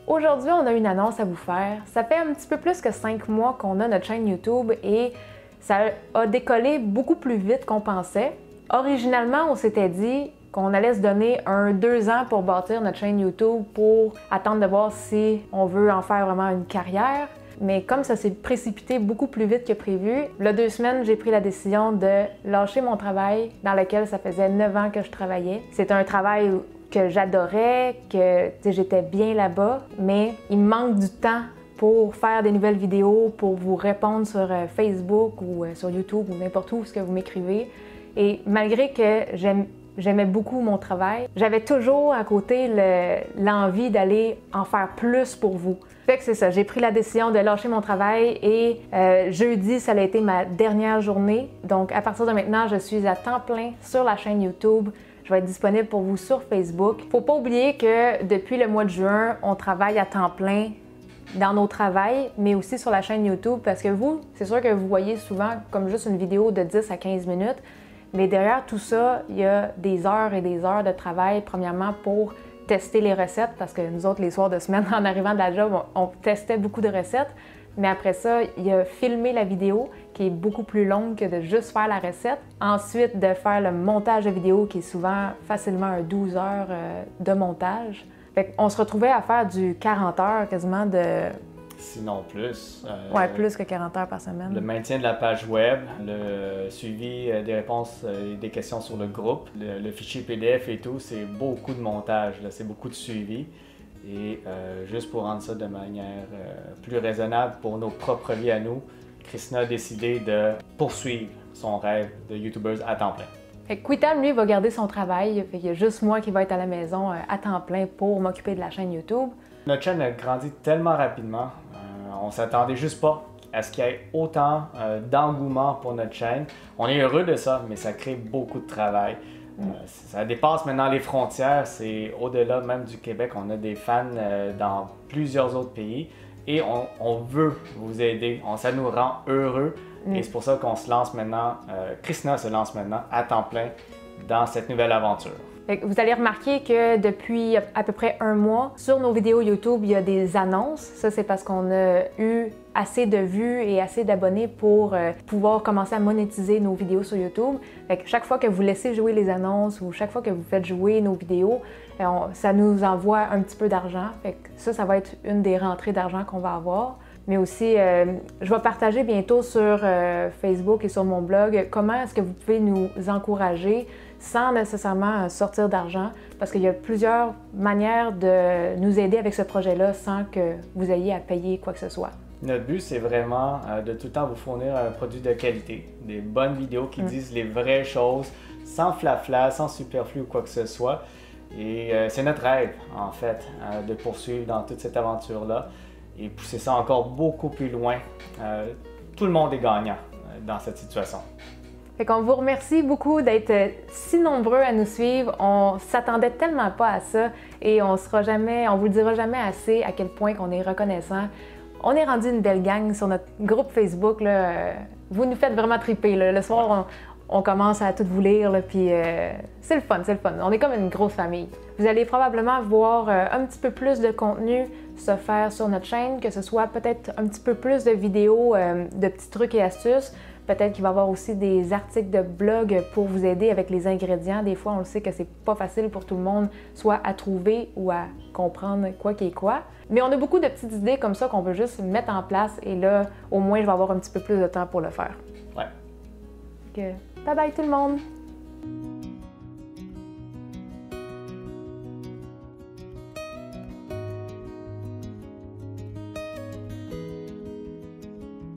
Aujourd'hui, on a une annonce à vous faire. Ça fait un petit peu plus que 5 mois qu'on a notre chaîne YouTube et ça a décollé beaucoup plus vite qu'on pensait. Originalement, on s'était dit qu'on allait se donner 2 ans pour bâtir notre chaîne YouTube pour attendre de voir si on veut en faire vraiment une carrière. Mais comme ça s'est précipité beaucoup plus vite que prévu, il y a 2 semaines, j'ai pris la décision de lâcher mon travail dans lequel ça faisait 9 ans que je travaillais. C'était un travail que j'adorais, que j'étais bien là-bas, mais il me manque du temps pour faire des nouvelles vidéos, pour vous répondre sur Facebook ou sur YouTube ou n'importe où ce que vous m'écrivez. Et malgré que j'aimais beaucoup mon travail, j'avais toujours à côté l'envie d'aller en faire plus pour vous. Fait que c'est ça, j'ai pris la décision de lâcher mon travail et jeudi, ça a été ma dernière journée. Donc à partir de maintenant, je suis à temps plein sur la chaîne YouTube. Je vais être disponible pour vous sur Facebook. Faut pas oublier que depuis le mois de juin, on travaille à temps plein dans nos travails, mais aussi sur la chaîne YouTube parce que vous, c'est sûr que vous voyez souvent comme juste une vidéo de 10 à 15 minutes, mais derrière tout ça, il y a des heures et des heures de travail, premièrement pour tester les recettes parce que nous autres, les soirs de semaine, en arrivant de la job, on testait beaucoup de recettes. Mais après ça, il y a filmé la vidéo qui est beaucoup plus longue que de juste faire la recette. Ensuite, de faire le montage de vidéo qui est souvent facilement 12 heures de montage. Fait qu'on se retrouvait à faire du 40 heures quasiment de... Sinon plus. Ouais, plus que 40 heures par semaine. Le maintien de la page web, le suivi des réponses et des questions sur le groupe, le fichier PDF et tout, c'est beaucoup de montage, c'est beaucoup de suivi. Et juste pour rendre ça de manière plus raisonnable pour nos propres vies à nous, Christina a décidé de poursuivre son rêve de YouTubeuse à temps plein. Fait que Quitam, lui, va garder son travail. Fait qu'il y a juste moi qui va être à la maison à temps plein pour m'occuper de la chaîne YouTube. Notre chaîne a grandi tellement rapidement, on s'attendait juste pas à ce qu'il y ait autant d'engouement pour notre chaîne. On est heureux de ça, mais ça crée beaucoup de travail. Ça dépasse maintenant les frontières, c'est au-delà même du Québec. On a des fans dans plusieurs autres pays et on veut vous aider. Ça nous rend heureux et c'est pour ça qu'on se lance maintenant, Christina se lance maintenant à temps plein dans cette nouvelle aventure. Vous allez remarquer que depuis à peu près 1 mois, sur nos vidéos YouTube, il y a des annonces. Ça, c'est parce qu'on a eu assez de vues et assez d'abonnés pour pouvoir commencer à monétiser nos vidéos sur YouTube. Fait que chaque fois que vous laissez jouer les annonces ou chaque fois que vous faites jouer nos vidéos, ça nous envoie un petit peu d'argent. Fait que ça va être une des rentrées d'argent qu'on va avoir. Mais aussi, je vais partager bientôt sur Facebook et sur mon blog comment est-ce que vous pouvez nous encourager sans nécessairement sortir d'argent, parce qu'il y a plusieurs manières de nous aider avec ce projet-là sans que vous ayez à payer quoi que ce soit. Notre but, c'est vraiment de tout le temps vous fournir un produit de qualité, des bonnes vidéos qui disent les vraies choses, sans flafla, sans superflu ou quoi que ce soit. Et c'est notre rêve, en fait, de poursuivre dans toute cette aventure-là et pousser ça encore beaucoup plus loin. Tout le monde est gagnant dans cette situation. Fait qu'on vous remercie beaucoup d'être si nombreux à nous suivre. On s'attendait tellement pas à ça et on vous le dira jamais assez à quel point qu'on est reconnaissant. On est rendu une belle gang sur notre groupe Facebook. Là. Vous nous faites vraiment triper. Là. Le soir, on commence à tout vous lire, là, puis c'est le fun, c'est le fun. On est comme une grosse famille. Vous allez probablement voir un petit peu plus de contenu se faire sur notre chaîne, que ce soit peut-être un petit peu plus de vidéos, de petits trucs et astuces. Peut-être qu'il va y avoir aussi des articles de blog pour vous aider avec les ingrédients. Des fois, on le sait que c'est pas facile pour tout le monde, soit à trouver ou à comprendre quoi qui est quoi. Mais on a beaucoup de petites idées comme ça qu'on veut juste mettre en place et là, au moins, je vais avoir un petit peu plus de temps pour le faire. Ouais. Bye bye tout le monde!